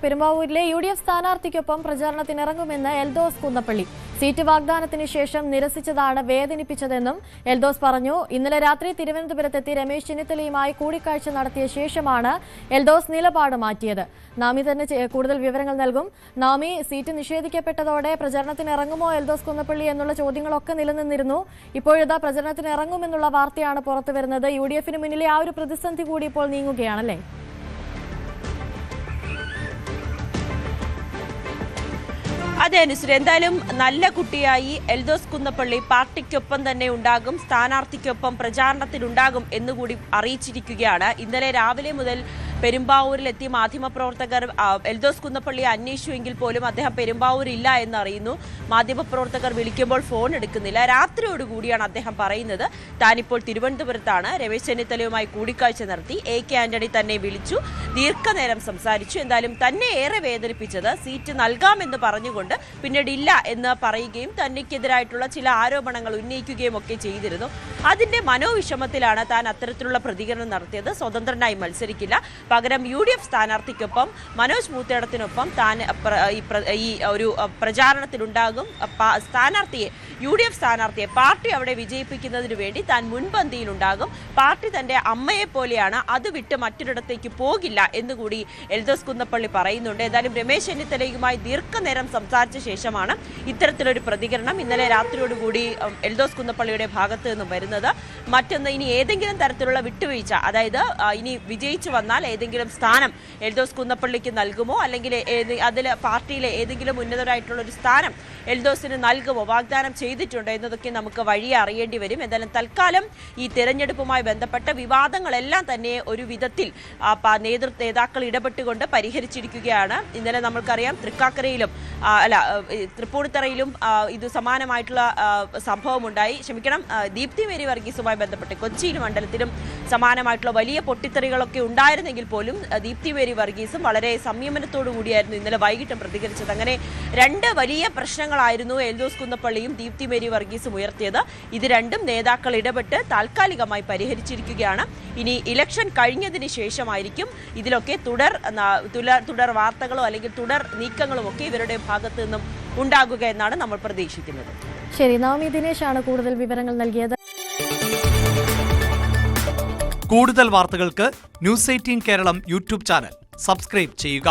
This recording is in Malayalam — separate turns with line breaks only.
പെരുമ്പാവൂരിലെ യു.ഡി.എഫ് സ്ഥാനാർത്ഥിക്കൊപ്പം പ്രചാരണത്തിനിറങ്ങുമെന്ന് എൽദോസ് കുന്നപ്പള്ളി. സീറ്റ് വാഗ്ദാനത്തിന് ശേഷം നിരസിച്ചതാണ് വേദനിപ്പിച്ചതെന്നും എൽദോസ് പറഞ്ഞു. ഇന്നലെ രാത്രി തിരുവനന്തപുരത്തെത്തി രമേശ് ചെന്നിത്തലയുമായി കൂടിക്കാഴ്ച നടത്തിയ ശേഷമാണ് എൽദോസ് നിലപാട് മാറ്റിയത്. നാമി തന്നെ കൂടുതൽ വിവരങ്ങൾ നൽകും. നാമി, സീറ്റ് നിഷേധിക്കപ്പെട്ടതോടെ പ്രചാരണത്തിനിറങ്ങുമോ എൽദോസ് കുന്നപ്പള്ളി എന്നുള്ള ചോദ്യങ്ങളൊക്കെ നിലനിന്നിരുന്നു. ഇപ്പോഴിതാ പ്രചരണത്തിനിറങ്ങുമെന്നുള്ള വാർത്തയാണ് പുറത്തുവരുന്നത്. യു.ഡി.എഫിന് മുന്നിലെ ആ ഒരു പ്രതിസന്ധി കൂടി ഇപ്പോൾ നീങ്ങുകയാണല്ലേ?
അതെ അനുശ്രീ, എന്തായാലും നല്ല കുട്ടിയായി എൽദോസ് കുന്നപ്പള്ളി പാർട്ടിക്കൊപ്പം തന്നെ ഉണ്ടാകും, സ്ഥാനാർത്ഥിക്കൊപ്പം പ്രചാരണത്തിലുണ്ടാകും എന്നുകൂടി അറിയിച്ചിരിക്കുകയാണ്. ഇന്നലെ രാവിലെ മുതൽ പെരുമ്പാവൂരിലെത്തിയ മാധ്യമപ്രവർത്തകർ എൽദോസ് കുന്നപ്പള്ളിയെ അന്വേഷിച്ചുവെങ്കിൽ പോലും അദ്ദേഹം പെരുമ്പാവൂരില്ല എന്നറിയുന്നു. മാധ്യമപ്രവർത്തകർ വിളിക്കുമ്പോൾ ഫോൺ എടുക്കുന്നില്ല. രാത്രിയോടുകൂടിയാണ് അദ്ദേഹം പറയുന്നത് താനിപ്പോൾ തിരുവനന്തപുരത്താണ്, രമേശ് ചെന്നിത്തലയുമായി കൂടിക്കാഴ്ച നടത്തി, A.K. ആന്റണി തന്നെ വിളിച്ചു, ദീർഘനേരം സംസാരിച്ചു. എന്തായാലും തന്നെ ഏറെ വേദനിപ്പിച്ചത് സീറ്റ് നൽകാമെന്ന് പറഞ്ഞുകൊണ്ട് പിന്നീട് ഇല്ല എന്ന് പറയുകയും തനിക്കെതിരായിട്ടുള്ള ചില ആരോപണങ്ങൾ ഉന്നയിക്കുകയും ഒക്കെ ചെയ്തിരുന്നു. അതിന്റെ മനോവിഷമത്തിലാണ് താൻ അത്തരത്തിലുള്ള പ്രതികരണം നടത്തിയത്. സ്വതന്ത്രനായി മത്സരിക്കില്ല, പകരം UDF സ്ഥാനാർത്ഥിക്കൊപ്പം മനോജ് മൂത്തേടത്തിനൊപ്പം താൻ ഈ ഒരു പ്രചാരണത്തിലുണ്ടാകും. UDF സ്ഥാനാർത്ഥിയെ പാർട്ടി അവിടെ വിജയിപ്പിക്കുന്നതിന് വേണ്ടി താൻ മുൻപന്തിയിലുണ്ടാകും. പാർട്ടി തന്റെ അമ്മയെ പോലെയാണ്, അത് വിട്ട് മറ്റൊരിടത്തേക്ക് പോകില്ല എന്നുകൂടി എൽദോസ് കുന്നപ്പള്ളി പറയുന്നുണ്ട്. ഏതായാലും രമേശ് ചെന്നിത്തലയുമായി ദീർഘനേരം സംസാരിച്ച ശേഷമാണ് ഇത്തരത്തിലൊരു പ്രതികരണം ഇന്നലെ രാത്രിയോടുകൂടി എൽദോസ് കുന്നപ്പള്ളിയുടെ ഭാഗത്ത് നിന്നും വരുന്നത്. മറ്റൊന്ന്, ഇനി ഏതെങ്കിലും തരത്തിലുള്ള വിട്ടുവീഴ്ച, അതായത് ഇനി വിജയിച്ചു വന്നാൽ ഏതെങ്കിലും സ്ഥാനം എൽദോസ് കുന്നപ്പള്ളിക്ക് നൽകുമോ, അല്ലെങ്കിൽ അതിൽ പാർട്ടിയിലെ ഏതെങ്കിലും ഉന്നതരായിട്ടുള്ള ഒരു സ്ഥാനം എൽദോസിന് നൽകുമോ, വാഗ്ദാനം ചെയ്തിട്ടുണ്ടോ എന്നതൊക്കെ നമുക്ക് വഴിയെ അറിയേണ്ടി വരും. എന്തായാലും തൽക്കാലം ഈ തെരഞ്ഞെടുപ്പുമായി ബന്ധപ്പെട്ട വിവാദങ്ങളെല്ലാം തന്നെ ഒരു വിധത്തിൽ നേതാക്കൾ ഇടപെട്ടുകൊണ്ട് പരിഹരിച്ചിരിക്കുകയാണ്. ഇന്നലെ നമ്മൾക്കറിയാം തൃപ്പൂണിത്തറയിലും ഇത് സമാനമായിട്ടുള്ള സംഭവമുണ്ടായി. ദീപ്തി മേരി വർഗീസുമായി ബന്ധപ്പെട്ട് കൊച്ചിയിൽ മണ്ഡലത്തിലും സമാനമായിട്ടുള്ള വലിയ പൊട്ടിത്തെറികളൊക്കെ ഉണ്ടായിരുന്നെങ്കിൽ പോലും ദീപ്തി മേരി വർഗീസും വളരെ സംയമനത്തോടു കൂടിയായിരുന്നു ഇന്നലെ വൈകിട്ടും പ്രതികരിച്ചത്. അങ്ങനെ രണ്ട് വലിയ പ്രശ്നങ്ങളായിരുന്നു എൽദോസ് കുന്നപ്പള്ളിയും ദീപ്തി മേരി വർഗീസും ഉയർത്തിയത്. ഇത് രണ്ടും നേതാക്കൾ ഇടപെട്ട് താൽക്കാലികമായി പരിഹരിച്ചിരിക്കുകയാണ്. ഇനി ഇലക്ഷൻ കഴിഞ്ഞതിന് ശേഷമായിരിക്കും ഇതിലൊക്കെ തുടർ വാർത്തകളോ അല്ലെങ്കിൽ തുടർ നീക്കങ്ങളും ഒക്കെ ഇവരുടെ ഭാഗത്ത് നിന്നും ഉണ്ടാകുക എന്നാണ് നമ്മൾ പ്രതീക്ഷിക്കുന്നത്.
ശരി, നാമി ദിനേശാണ് കൂടുതൽ വിവരങ്ങൾ നൽകിയത്.
കൂടുതൽ വാർത്തകൾക്ക് News 18 Keralam YouTube channel subscribe ചെയ്യുക.